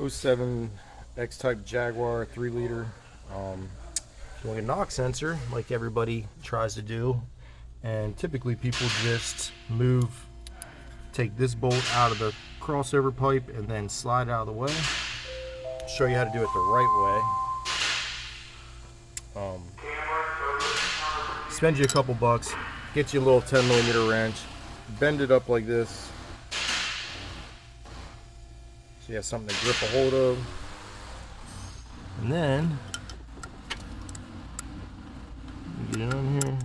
'07 X-Type Jaguar 3 liter. Doing a knock sensor like everybody tries to do, and typically people just take this bolt out of the crossover pipe and then slide out of the way. I'll show you how to do it the right way. Spend you a couple bucks, get you a little 10mm wrench, bend it up like this so you have something to grip a hold of, and then get it on here.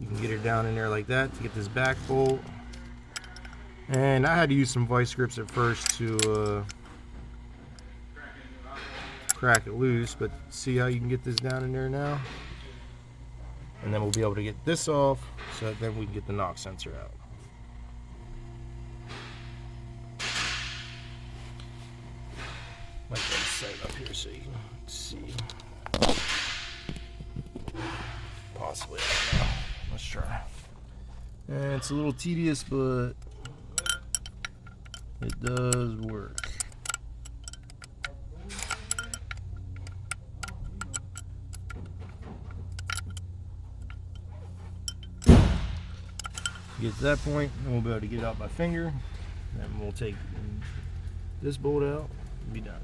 You can get it down in there like that to get this back bolt. And I had to use some vice grips at first to crack it loose, but see how you can get this down in there now? And then we'll be able to get this off so that then we can get the knock sensor out. Like that sight up here so you can see. Possibly, I don't know. Let's try. And it's a little tedious, but it does work. Get to that point, and we'll be able to get it out by finger. Then we'll take this bolt out and be done.